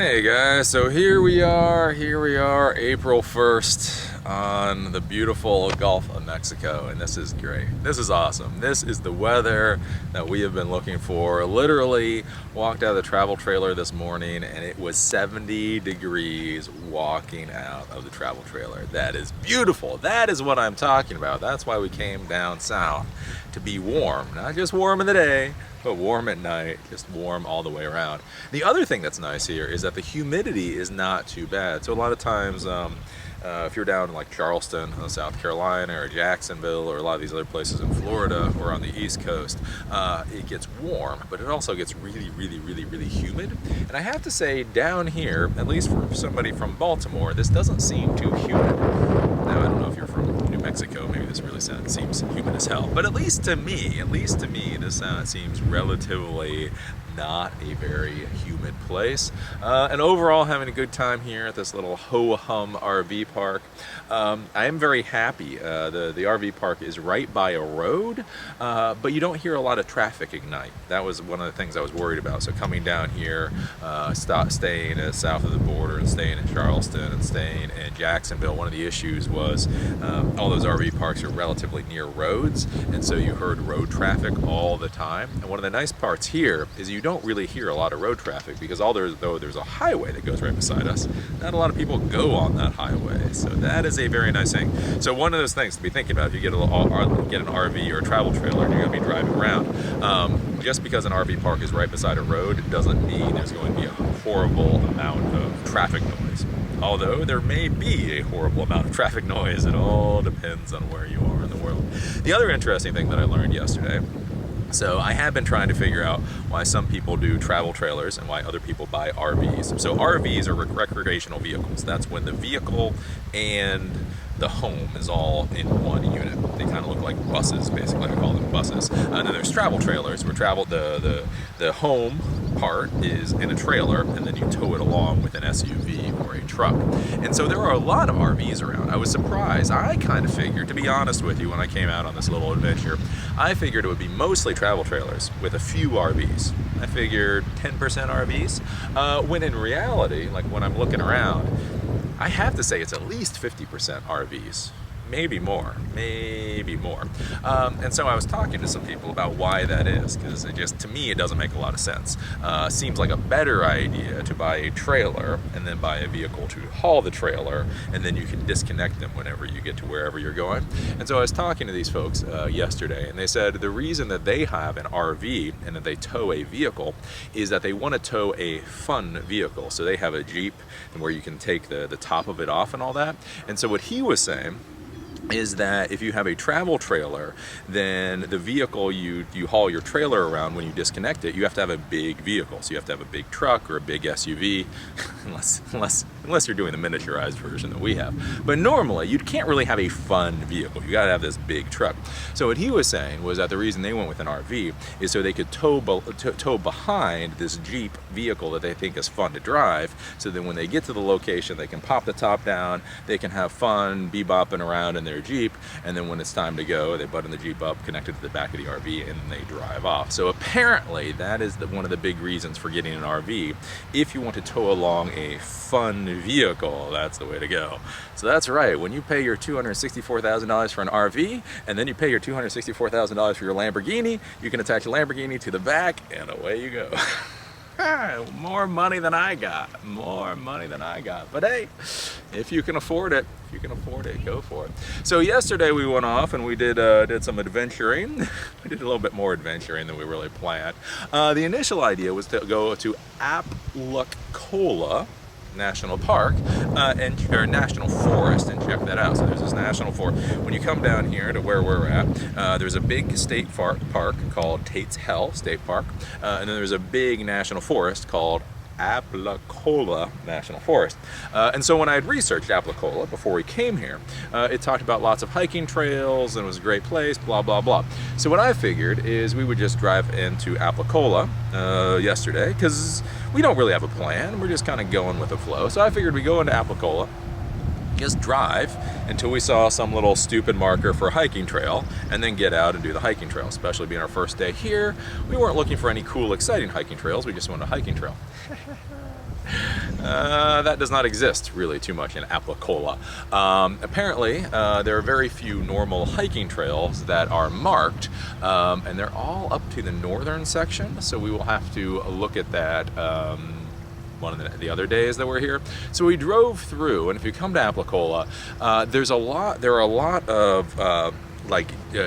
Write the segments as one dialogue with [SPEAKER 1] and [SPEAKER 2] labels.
[SPEAKER 1] Hey guys, so here we are, April 1st on the beautiful Gulf of Mexico, and this is great. This is awesome. This is the weather that we have been looking for. Literally walked out of the travel trailer this morning and it was 70 degrees walking out of the travel trailer. That is beautiful. That is what I'm talking about. That's why we came down south, to be warm. Not just warm in the day, but warm at night, just warm all the way around. The other thing that's nice here is that the humidity is not too bad. So a lot of times, if you're down in like Charleston, South Carolina, or Jacksonville, or a lot of these other places in Florida, or on the East Coast, it gets warm, but it also gets really humid. And I have to say, down here, at least for somebody from Baltimore, this doesn't seem too humid. Now, I don't know if you're from New Mexico, maybe this really seems humid as hell, but at least to me, this seems relatively not a very humid place. And overall, having a good time here at this little ho-hum RV park. I am very happy. The RV park is right by a road, but you don't hear a lot of traffic ignite. That was one of the things I was worried about. So coming down here, staying south of the border, and staying in Charleston, and staying in Jacksonville, one of the issues was all those RV parks are relatively near roads, and so you heard road traffic all the time. And one of the nice parts here is you don't really hear a lot of road traffic, because though there's a highway that goes right beside us, not a lot of people go on that highway. So that is a very nice thing. So one of those things to be thinking about if you get an RV or a travel trailer and you're going to be driving around. Just because an RV park is right beside a road doesn't mean there's going to be a horrible amount of traffic noise. Although there may be a horrible amount of traffic noise, it all depends on where you are in the world. The other interesting thing that I learned yesterday, so I have been trying to figure out why some people do travel trailers and why other people buy RVs. So RVs are recreational vehicles. That's when the vehicle and the home is all in one unit. They kind of look like buses, basically. I call them buses. And then there's travel trailers, where the home part is in a trailer, and then you tow it along with an SUV or a truck. And so there are a lot of RVs around. I was surprised. I kind of figured, to be honest with you, when I came out on this little adventure, I figured it would be mostly travel trailers with a few RVs. I figured 10% RVs, when in reality, like when I'm looking around, I have to say it's at least 50% RVs. Maybe more. And so I was talking to some people about why that is, because to me, it doesn't make a lot of sense. Seems like a better idea to buy a trailer and then buy a vehicle to haul the trailer, and then you can disconnect them whenever you get to wherever you're going. And so I was talking to these folks yesterday, and they said the reason that they have an RV and that they tow a vehicle is that they want to tow a fun vehicle. So they have a Jeep, and where you can take the top of it off and all that. And so what he was saying is that if you have a travel trailer, then the vehicle you haul your trailer around, when you disconnect it, you have to have a big vehicle. So you have to have a big truck or a big SUV, unless you're doing the miniaturized version that we have. But normally, you can't really have a fun vehicle. You gotta have this big truck. So what he was saying was that the reason they went with an RV is so they could tow behind this Jeep vehicle that they think is fun to drive, so then when they get to the location, they can pop the top down, they can have fun, be-bopping around in their Jeep, and then when it's time to go, they button the Jeep up, connect it to the back of the RV, and then they drive off. So apparently that is one of the big reasons for getting an RV. If you want to tow along a fun vehicle, that's the way to go. So that's right, when you pay your $264,000 for an RV, and then you pay your $264,000 for your Lamborghini, you can attach your Lamborghini to the back, and away you go. More money than I got. But hey, if you can afford it, go for it. So yesterday we went off and we did some adventuring. We did a little bit more adventuring than we really planned. The initial idea was to go to Apalachicola National Park or National Forest and check that out. So there's this national forest. When you come down here to where we're at, there's a big state park called Tate's Hell State Park, and then there's a big national forest called Apalachicola National Forest. And so when I had researched Apalachicola before we came here, it talked about lots of hiking trails and it was a great place, blah, blah, blah. So what I figured is we would just drive into Apalachicola yesterday, because we don't really have a plan. We're just kind of going with the flow. So I figured we'd go into Apalachicola, just drive until we saw some little stupid marker for a hiking trail, and then get out and do the hiking trail. Especially being our first day here, we weren't looking for any cool, exciting hiking trails. We just wanted a hiking trail. That does not exist really too much in Apalachicola. Apparently, there are very few normal hiking trails that are marked, and they're all up to the northern section, so we will have to look at that one of the other days that we're here. So we drove through, and if you come to Apalachicola, there are a lot of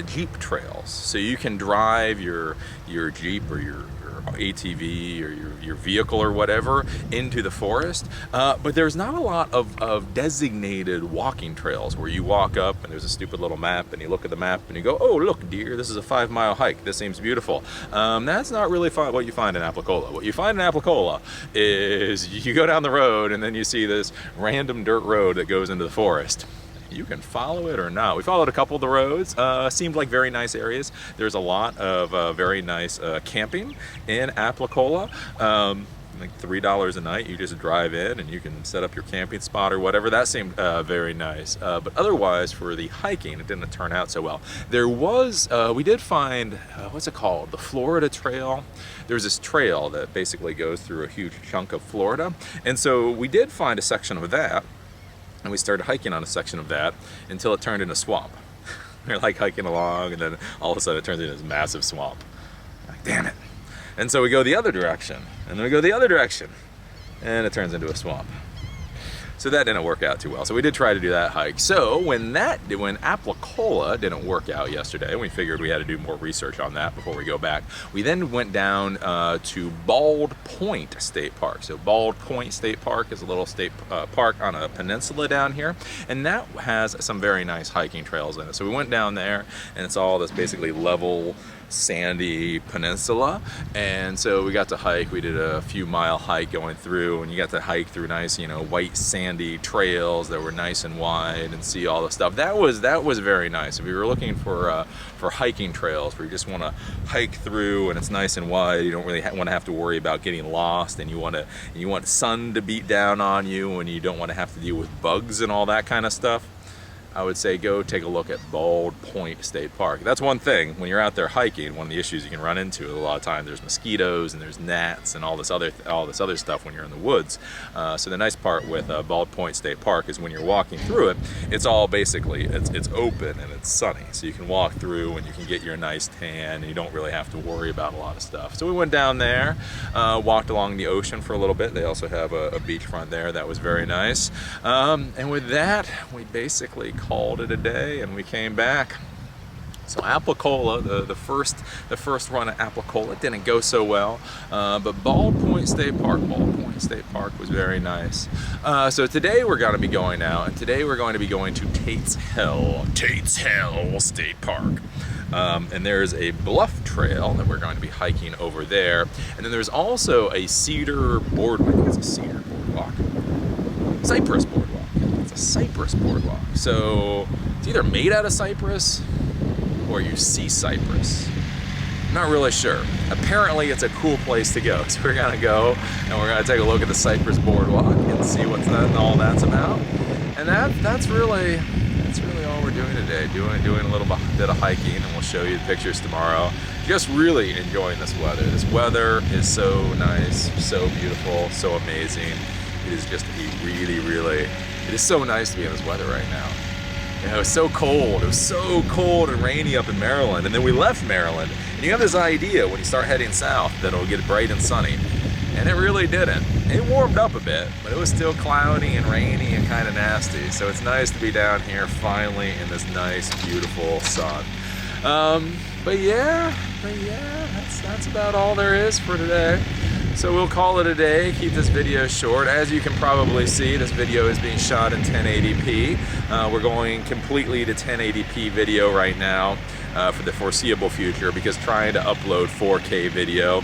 [SPEAKER 1] Jeep trails. So you can drive your Jeep or your ATV or your vehicle or whatever into the forest, but there's not a lot of designated walking trails where you walk up and there's a stupid little map and you look at the map and you go, oh look dear, this is a 5-mile hike, this seems beautiful. That's not really what you find in Apalachicola. What you find in Apalachicola is you go down the road and then you see this random dirt road that goes into the forest. You can follow it or not. We followed a couple of the roads. Seemed like very nice areas. There's a lot of very nice camping in Apalachicola. Like $3 a night. You just drive in and you can set up your camping spot or whatever. That seemed very nice. But otherwise, for the hiking, it didn't turn out so well. There was, we did find, what's it called? The Florida Trail. There's this trail that basically goes through a huge chunk of Florida. And so we did find a section of that. And we started hiking on a section of that until it turned into swamp. We're like hiking along and then all of a sudden it turns into this massive swamp. Like, damn it. And so we go the other direction and then we go the other direction and it turns into a swamp. So that didn't work out too well. So we did try to do that hike. So when Apalachicola didn't work out yesterday, we figured we had to do more research on that before we go back. We then went down to Bald Point State Park. So Bald Point State Park is a little state park on a peninsula down here, and that has some very nice hiking trails in it. So we went down there, and it's all this basically level, sandy peninsula, and so we got to hike. We did a few mile hike going through, and you got to hike through nice, white sandy trails that were nice and wide and see all the stuff. That was very nice. If we were looking for hiking trails where you just want to hike through and it's nice and wide, you don't really want to have to worry about getting lost, and you want sun to beat down on you, and you don't want to have to deal with bugs and all that kind of stuff, I would say go take a look at Bald Point State Park. That's one thing, when you're out there hiking, one of the issues you can run into a lot of times, there's mosquitoes and there's gnats and all this other stuff when you're in the woods. So the nice part with Bald Point State Park is when you're walking through it, it's all basically, it's open and it's sunny. So you can walk through and you can get your nice tan and you don't really have to worry about a lot of stuff. So we went down there, walked along the ocean for a little bit. They also have a beachfront there that was very nice. And with that, we basically called it a day and we came back. So Apalachicola, the first run at Apalachicola didn't go so well, but Bald Point State Park was very nice. So today we're going to be going out, and today we're going to be going to Tate's Hell State Park. And there's a bluff trail that we're going to be hiking over there, and then there's also a cedar boardwalk. I think it's a cedar boardwalk. Cypress boardwalk. It's a cypress boardwalk. So it's either made out of cypress or you see cypress. Not really sure. Apparently it's a cool place to go. So we're gonna go and we're gonna take a look at the cypress boardwalk and see what all that's about. And that's really all we're doing today. Doing a little bit of hiking, and we'll show you the pictures tomorrow. Just really enjoying this weather. This weather is so nice, so beautiful, so amazing. It is just it is so nice to be in this weather right now. It was so cold. It was so cold and rainy up in Maryland. And then we left Maryland. And you have this idea when you start heading south that it'll get bright and sunny. And it really didn't. It warmed up a bit, but it was still cloudy and rainy and kind of nasty. So it's nice to be down here finally in this nice, beautiful sun. But yeah, that's about all there is for today. So we'll call it a day, keep this video short. As you can probably see, this video is being shot in 1080p. We're going completely to 1080p video right now for the foreseeable future, because trying to upload 4K video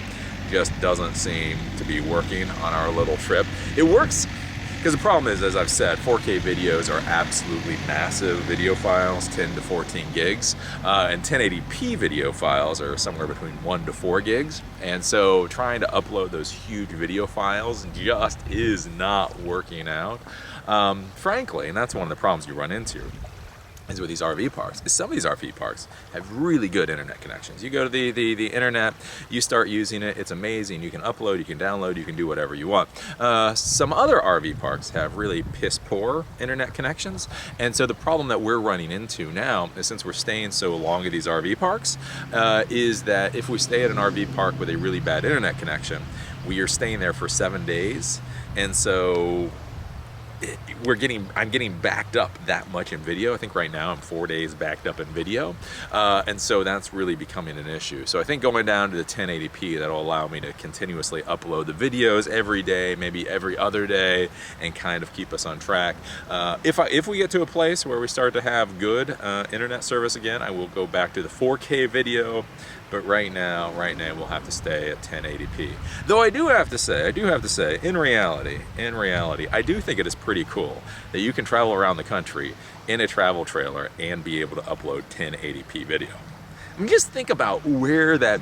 [SPEAKER 1] just doesn't seem to be working on our little trip. It works, because the problem is, as I've said, 4K videos are absolutely massive video files, 10 to 14 gigs, and 1080p video files are somewhere between 1 to 4 gigs. And so trying to upload those huge video files just is not working out, frankly, and that's one of the problems you run into. is with these RV parks. Some of these RV parks have really good internet connections. You go to the internet, you start using it, it's amazing. You can upload, you can download, you can do whatever you want. Some other RV parks have really piss poor internet connections, and so the problem that we're running into now is, since we're staying so long at these RV parks, is that if we stay at an RV park with a really bad internet connection, we are staying there for 7 days, and so I'm getting backed up that much in video. I think right now I'm 4 days backed up in video, and so that's really becoming an issue. So I think going down to the 1080p, that'll allow me to continuously upload the videos every day, maybe every other day, and kind of keep us on track. If we get to a place where we start to have good internet service again, I will go back to the 4K video. But right now we'll have to stay at 1080p. Though I do have to say, in reality, I do think it is pretty cool that you can travel around the country in a travel trailer and be able to upload 1080p video. I mean, just think about where that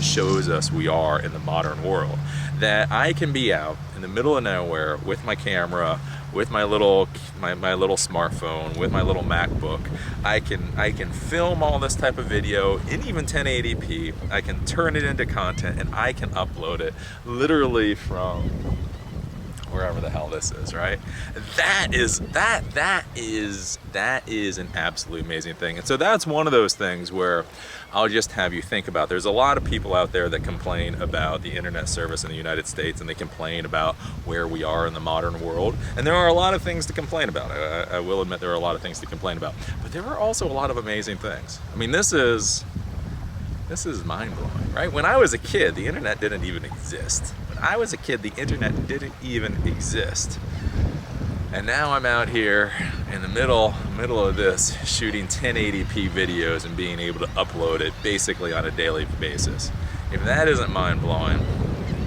[SPEAKER 1] shows us we are in the modern world. That I can be out in the middle of nowhere with my camera, with my little smartphone, with my little MacBook. I can film all this type of video in even 1080p. I can turn it into content, and I can upload it literally from wherever the hell this is, right? That is an absolutely amazing thing. And so that's one of those things where I'll just have you think about. There's a lot of people out there that complain about the internet service in the United States, and they complain about where we are in the modern world. And there are a lot of things to complain about. I will admit there are a lot of things to complain about. But there are also a lot of amazing things. I mean, this is mind-blowing, right? When I was a kid, the internet didn't even exist. When I was a kid, the internet didn't even exist. And now I'm out here in the middle of this, shooting 1080p videos and being able to upload it basically on a daily basis. If that isn't mind-blowing,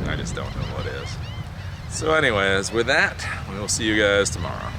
[SPEAKER 1] I just don't know what is. So anyways, with that, we will see you guys tomorrow.